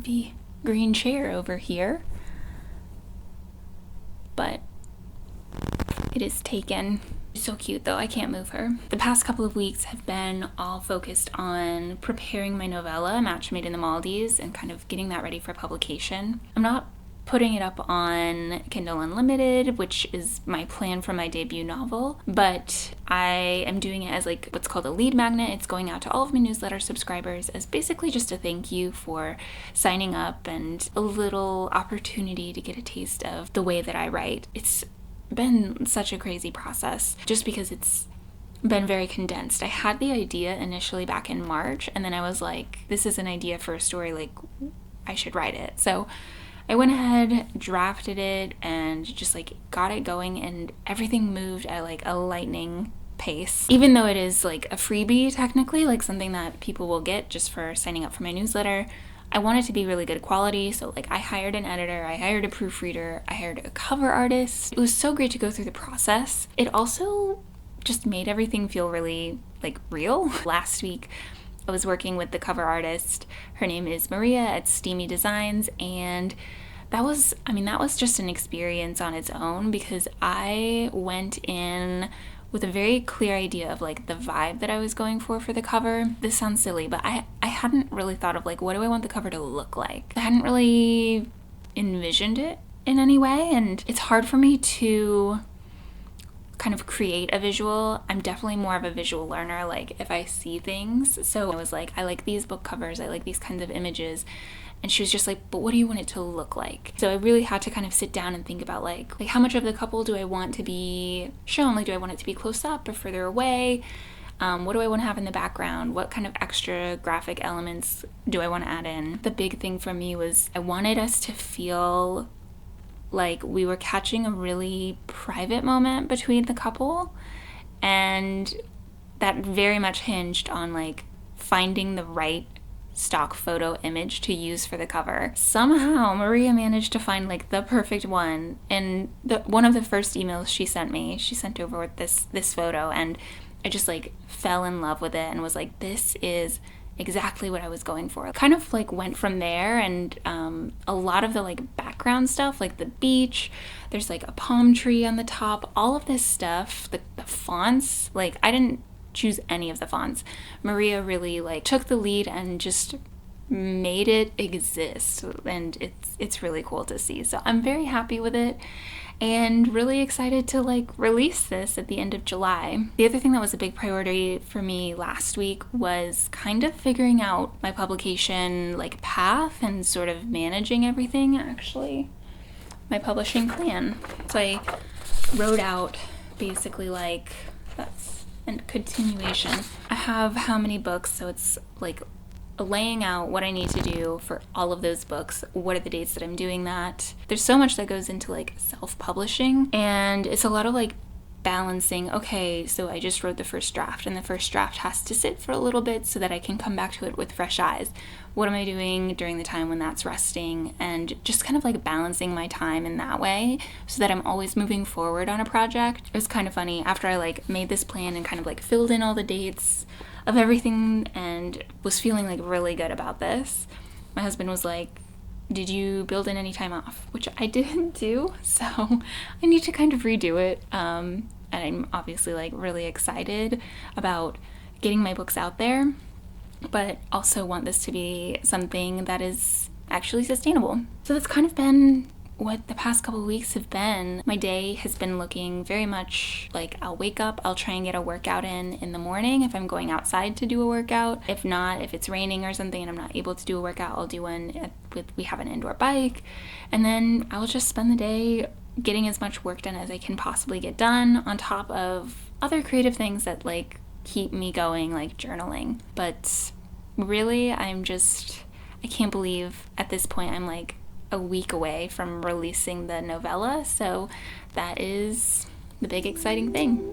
comfy green chair over here, but it is taken. So cute though, I can't move her. The past couple of weeks have been all focused on preparing my novella, Match Made in the Maldives, and kind of getting that ready for publication. I'm not putting it up on Kindle Unlimited, which is my plan for my debut novel, but I am doing it as like what's called a lead magnet. It's going out to all of my newsletter subscribers as basically just a thank you for signing up and a little opportunity to get a taste of the way that I write. It's been such a crazy process just because it's been very condensed. I had the idea initially back in March, and then I was like, this is an idea for a story, like I should write it. So I went ahead, drafted it, and just like got it going, and everything moved at like a lightning pace. Even though it is like a freebie technically, like something that people will get just for signing up for my newsletter, I want it to be really good quality. So like I hired an editor, I hired a proofreader, I hired a cover artist. It was so great to go through the process. It also just made everything feel really like real. Last week I was working with the cover artist. Her name is Maria at Steamy Designs, and that was just an experience on its own, because I went in with a very clear idea of like the vibe that I was going for the cover. This sounds silly, but I hadn't really thought of like, what do I want the cover to look like? I hadn't really envisioned it in any way, and it's hard for me to kind of create a visual. I'm definitely more of a visual learner, like if I see things. So I was like, I like these book covers, I like these kinds of images. And she was just like, but what do you want it to look like? So I really had to kind of sit down and think about like how much of the couple do I want to be shown? Like, do I want it to be close up or further away? What do I want to have in the background? What kind of extra graphic elements do I want to add in? The big thing for me was I wanted us to feel like we were catching a really private moment between the couple, and that very much hinged on like finding the right stock photo image to use for the cover. Somehow Maria managed to find like the perfect one, and one of the first emails she sent over with this photo, and I just like fell in love with it and was like, this is exactly what I was going for. Kind of like went from there, and a lot of the like background stuff, like the beach, there's like a palm tree on the top, all of this stuff, the fonts, like I didn't choose any of the fonts. Maria really like took the lead and just made it exist, and it's really cool to see. So I'm very happy with it and really excited to like release this at the end of July. The other thing that was a big priority for me last week was kind of figuring out my publication like path and sort of managing everything, actually, my publishing plan. So I wrote out basically like that's and continuation. I have how many books, so it's like laying out what I need to do for all of those books. What are the dates that I'm doing that? There's so much that goes into like self-publishing, and it's a lot of like balancing, okay, so I just wrote the first draft, and the first draft has to sit for a little bit so that I can come back to it with fresh eyes. What am I doing during the time when that's resting? And just kind of like balancing my time in that way so that I'm always moving forward on a project. It was kind of funny, after I like made this plan and kind of like filled in all the dates of everything and was feeling like really good about this, my husband was like, did you build in any time off? Which I didn't do, so I need to kind of redo it. And I'm obviously like really excited about getting my books out there, but also want this to be something that is actually sustainable. So that's kind of been what the past couple of weeks have been. My day has been looking very much like I'll wake up, I'll try and get a workout in the morning if I'm going outside to do a workout. If not, if it's raining or something and I'm not able to do a workout, I'll do one we have an indoor bike, and then I'll just spend the day getting as much work done as I can possibly get done, on top of other creative things that like keep me going, like journaling. But really, I can't believe at this point I'm like a week away from releasing the novella, so that is the big exciting thing.